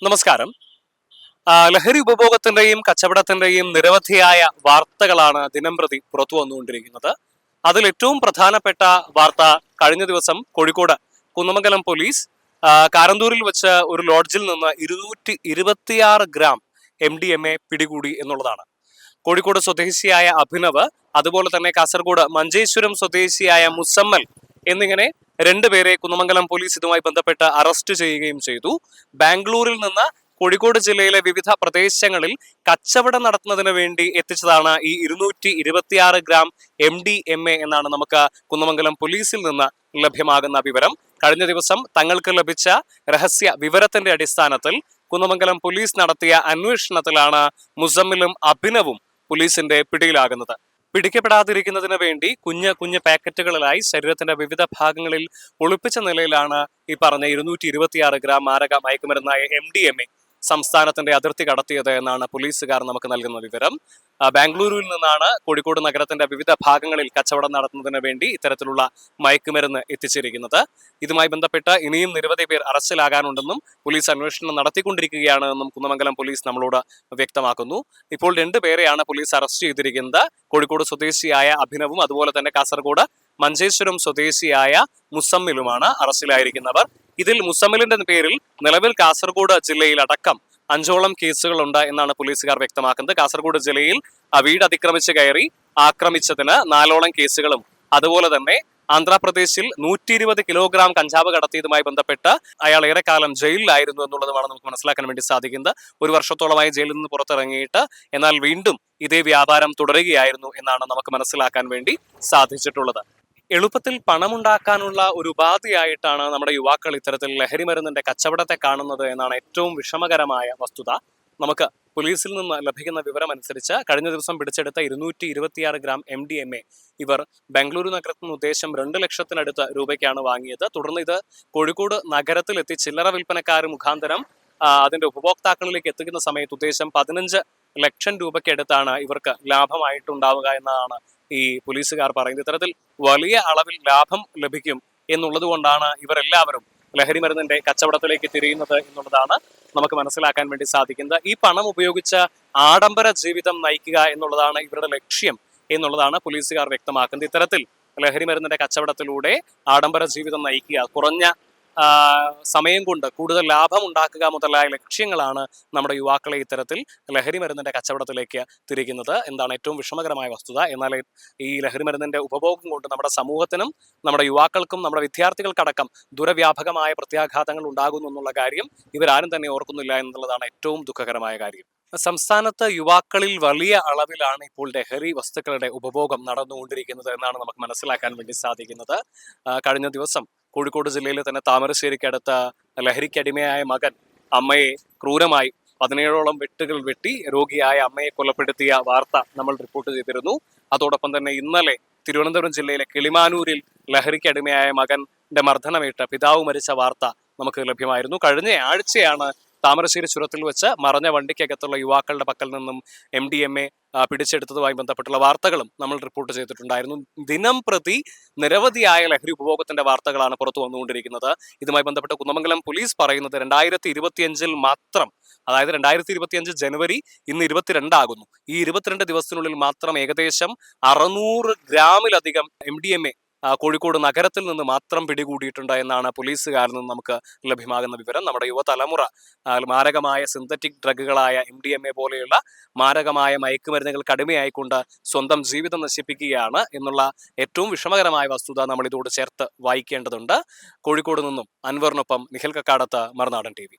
നമസ്കാരം. ലഹരി ഉപഭോഗത്തിന്റെയും കച്ചവടത്തിന്റെയും നിരവധിയായ വാർത്തകളാണ് ദിനംപ്രതി പുറത്തു വന്നുകൊണ്ടിരിക്കുന്നത്. അതിൽ ഏറ്റവും പ്രധാനപ്പെട്ട വാർത്ത കഴിഞ്ഞ ദിവസം കോഴിക്കോട് കുന്നമംഗലം പോലീസ് കാരന്തൂരിൽ വെച്ച് ഒരു ലോഡ്ജിൽ നിന്ന് 226 ഗ്രാം MDMA പിടികൂടി എന്നുള്ളതാണ്. കോഴിക്കോട് സ്വദേശിയായ അഭിനവ്, അതുപോലെ തന്നെ കാസർഗോഡ് മഞ്ചേശ്വരം സ്വദേശിയായ മുസമ്മൽ എന്നിങ്ങനെ രണ്ടുപേരെ കുന്നമംഗലം പോലീസ് ഇതുമായി ബന്ധപ്പെട്ട് അറസ്റ്റ് ചെയ്യുകയും ചെയ്തു. ബാംഗ്ലൂരിൽ നിന്ന് കോഴിക്കോട് ജില്ലയിലെ വിവിധ പ്രദേശങ്ങളിൽ കച്ചവടം നടത്തുന്നതിന് വേണ്ടി എത്തിച്ചതാണ് ഈ 226 ഗ്രാം MDMA എന്നാണ് നമുക്ക് കുന്നമംഗലം പോലീസിൽ നിന്ന് ലഭ്യമാകുന്ന വിവരം. കഴിഞ്ഞ ദിവസം തങ്ങൾക്ക് ലഭിച്ച രഹസ്യ വിവരത്തിന്റെ അടിസ്ഥാനത്തിൽ കുന്നമംഗലം പോലീസ് നടത്തിയ അന്വേഷണത്തിലാണ് മുസമ്മിലും അഭിനവും പോലീസിന്റെ പിടിയിലാകുന്നത്. പിടിക്കപ്പെടാതിരിക്കുന്നതിന് വേണ്ടി കുഞ്ഞു പാക്കറ്റുകളിലായി ശരീരത്തിന്റെ വിവിധ ഭാഗങ്ങളിൽ ഒളിപ്പിച്ച നിലയിലാണ് ഈ പറഞ്ഞ 226 ഗ്രാം മാരക മയക്കുമരുന്നായ MDMA സംസ്ഥാനത്തിന്റെ അതിർത്തി കടത്തിയത് എന്നാണ് പോലീസുകാർ നമുക്ക് നൽകുന്ന വിവരം. ബാംഗ്ലൂരിൽ നിന്നാണ് കോഴിക്കോട് നഗരത്തിന്റെ വിവിധ ഭാഗങ്ങളിൽ കച്ചവടം നടത്തുന്നതിന് വേണ്ടി ഇത്തരത്തിലുള്ള മയക്കുമരുന്ന് എത്തിച്ചിരിക്കുന്നത്. ഇതുമായി ബന്ധപ്പെട്ട് ഇനിയും നിരവധി പേർ അറസ്റ്റിലാകാനുണ്ടെന്നും പോലീസ് അന്വേഷണം നടത്തിക്കൊണ്ടിരിക്കുകയാണ് എന്നും കുന്നമംഗലം പോലീസ് നമ്മളോട് വ്യക്തമാക്കുന്നു. ഇപ്പോൾ രണ്ടുപേരെയാണ് പോലീസ് അറസ്റ്റ് ചെയ്തിരിക്കുന്നത്. കോഴിക്കോട് സ്വദേശിയായ അഭിനവും അതുപോലെ തന്നെ കാസർഗോഡ് മഞ്ചേശ്വരം സ്വദേശിയായ മുസമ്മിലുമാണ് അറസ്റ്റിലായിരിക്കുന്നവർ. ഇതിൽ മുസമ്മിലിന്റെ പേരിൽ നിലവിൽ കാസർഗോഡ് ജില്ലയിൽ അടക്കം 5ഓളം കേസുകളുണ്ട് എന്നാണ് പോലീസുകാർ വ്യക്തമാക്കുന്നത്. കാസർഗോഡ് ജില്ലയിൽ വീട് അതിക്രമിച്ച് കയറി ആക്രമിച്ചതിന് 4ഓളം കേസുകളും, അതുപോലെ തന്നെ ആന്ധ്രാപ്രദേശിൽ 120 കിലോഗ്രാം കഞ്ചാവ് കടത്തിയതുമായി ബന്ധപ്പെട്ട് അയാൾ ഏറെക്കാലം ജയിലിലായിരുന്നു എന്നുള്ളതുമാണ് നമുക്ക് മനസ്സിലാക്കാൻ വേണ്ടി സാധിക്കുന്നത്. 1 വർഷത്തോളമായി ജയിലിൽ നിന്ന് പുറത്തിറങ്ങിയിട്ട് എന്നാൽ വീണ്ടും ഇതേ വ്യാപാരം തുടരുകയായിരുന്നു എന്നാണ് നമുക്ക് മനസ്സിലാക്കാൻ വേണ്ടി സാധിച്ചിട്ടുള്ളത്. എളുപ്പത്തിൽ പണമുണ്ടാക്കാനുള്ള ഒരു ഉപാധിയായിട്ടാണ് നമ്മുടെ യുവാക്കൾ ഇത്തരത്തിൽ ലഹരി മരുന്നിന്റെ കച്ചവടത്തെ കാണുന്നത് എന്നാണ് ഏറ്റവും വിഷമകരമായ വസ്തുത. നമുക്ക് പോലീസിൽ നിന്ന് ലഭിക്കുന്ന വിവരം അനുസരിച്ച് കഴിഞ്ഞ ദിവസം പിടിച്ചെടുത്ത 226 ഗ്രാം MDMA ഇവർ ബംഗളൂരു നഗരത്തിൽ നിന്ന് ഉദ്ദേശം 2 ലക്ഷത്തിനടുത്ത് രൂപയ്ക്കാണ് വാങ്ങിയത്. തുടർന്ന് ഇത് കോഴിക്കോട് നഗരത്തിലെത്തി ചില്ലറ വിൽപ്പനക്കാർ മുഖാന്തരം അതിന്റെ ഉപഭോക്താക്കളിലേക്ക് എത്തിക്കുന്ന സമയത്ത് ഉദ്ദേശം 15 ലക്ഷം രൂപയ്ക്കടുത്താണ് ഇവർക്ക് ലാഭമായിട്ടുണ്ടാവുക എന്നതാണ് ഈ പോലീസുകാർ പറയുന്നത്. ഇത്തരത്തിൽ വലിയ അളവിൽ ലാഭം ലഭിക്കും എന്നുള്ളത് കൊണ്ടാണ് ഇവരെല്ലാവരും ലഹരി മരുന്നിന്റെ കച്ചവടത്തിലേക്ക് തിരിയുന്നത് എന്നുള്ളതാണ് നമുക്ക് മനസ്സിലാക്കാൻ വേണ്ടി സാധിക്കുന്നത്. ഈ പണം ഉപയോഗിച്ച് ആഡംബര ജീവിതം നയിക്കുക എന്നുള്ളതാണ് ഇവരുടെ ലക്ഷ്യം എന്നുള്ളതാണ് പോലീസുകാർ വ്യക്തമാക്കുന്നത്. ഇത്തരത്തിൽ ലഹരി മരുന്നിന്റെ കച്ചവടത്തിലൂടെ ആഡംബര ജീവിതം നയിക്കുക, കുറഞ്ഞ സമയം കൊണ്ട് കൂടുതൽ ലാഭം ഉണ്ടാക്കുക മുതലായ ലക്ഷ്യങ്ങളാണ് നമ്മുടെ യുവാക്കളെ ഇത്തരത്തിൽ ലഹരി മരുന്നിന്റെ കച്ചവടത്തിലേക്ക് തിരിക്കുന്നത് എന്താണ് ഏറ്റവും വിഷമകരമായ വസ്തുത. എന്നാൽ ഈ ലഹരി മരുന്നിന്റെ ഉപഭോഗം കൊണ്ട് നമ്മുടെ സമൂഹത്തിനും നമ്മുടെ യുവാക്കൾക്കും നമ്മുടെ വിദ്യാർത്ഥികൾക്കടക്കം ദുരവ്യാപകമായ പ്രത്യാഘാതങ്ങൾ ഉണ്ടാകുന്നു എന്നുള്ള കാര്യം ഇവരാരും തന്നെ ഓർക്കുന്നില്ല എന്നുള്ളതാണ് ഏറ്റവും ദുഃഖകരമായ കാര്യം. സംസ്ഥാനത്ത് യുവാക്കളിൽ വലിയ അളവിലാണ് ഇപ്പോൾ ലഹരി വസ്തുക്കളുടെ ഉപഭോഗം നടന്നുകൊണ്ടിരിക്കുന്നത് എന്നാണ് നമുക്ക് മനസ്സിലാക്കാൻ വേണ്ടി സാധിക്കുന്നത്. കഴിഞ്ഞ ദിവസം കോഴിക്കോട് ജില്ലയിലെ തന്നെ താമരശ്ശേരിക്കടുത്ത ലഹരിക്കടിമയായ മകൻ അമ്മയെ ക്രൂരമായി 17ഓളം വെട്ടുകൾ വെട്ടി രോഗിയായ അമ്മയെ കൊലപ്പെടുത്തിയ വാർത്ത നമ്മൾ റിപ്പോർട്ട് ചെയ്തിരുന്നു. അതോടൊപ്പം തന്നെ ഇന്നലെ തിരുവനന്തപുരം ജില്ലയിലെ കിളിമാനൂരിൽ ലഹരിക്കടിമയായ മകന്റെ മർദ്ദനമേറ്റ പിതാവ് മരിച്ച വാർത്ത നമുക്ക് ലഭ്യമായിരുന്നു. കഴിഞ്ഞ ആഴ്ചയാണ് താമരശ്ശേരി ചുരത്തിൽ വെച്ച് മറഞ്ഞ വണ്ടിക്കകത്തുള്ള യുവാക്കളുടെ പക്കൽ നിന്നും MDMA പിടിച്ചെടുത്തതുമായി ബന്ധപ്പെട്ടുള്ള വാർത്തകളും നമ്മൾ റിപ്പോർട്ട് ചെയ്തിട്ടുണ്ടായിരുന്നു. ദിനം പ്രതി നിരവധിയായ ലഹരി ഉപഭോഗത്തിന്റെ വാർത്തകളാണ് പുറത്തു വന്നുകൊണ്ടിരിക്കുന്നത്. ഇതുമായി ബന്ധപ്പെട്ട് കുന്നമംഗലം പോലീസ് പറയുന്നത് 2025 മാത്രം, അതായത് 2025 ജനുവരി ഇന്ന് 22 ആകുന്നു, ഈ 22 ദിവസത്തിനുള്ളിൽ മാത്രം ഏകദേശം 600 ഗ്രാമിലധികം MDMA കോഴിക്കോട് നഗരത്തിൽ നിന്ന് മാത്രം പിടികൂടിയിട്ടുണ്ട് എന്നാണ് പോലീസുകാരിൽ നിന്ന് നമുക്ക് ലഭ്യമാകുന്ന വിവരം. നമ്മുടെ യുവതലമുറ മാരകമായ സിന്തറ്റിക് ഡ്രഗുകളായ MDMA പോലെയുള്ള മാരകമായ മയക്കുമരുന്നുകൾക്ക് അടിമയായിക്കൊണ്ട് സ്വന്തം ജീവിതം നശിപ്പിക്കുകയാണ് എന്നുള്ള ഏറ്റവും വിഷമകരമായ വസ്തുത നമ്മൾ ഇതോട് ചേർത്ത് വായിക്കേണ്ടതുണ്ട്. കോഴിക്കോട് നിന്നും അൻവറിനൊപ്പം നിഖിൽ കക്കാടത്ത്, മറുനാടൻ TV.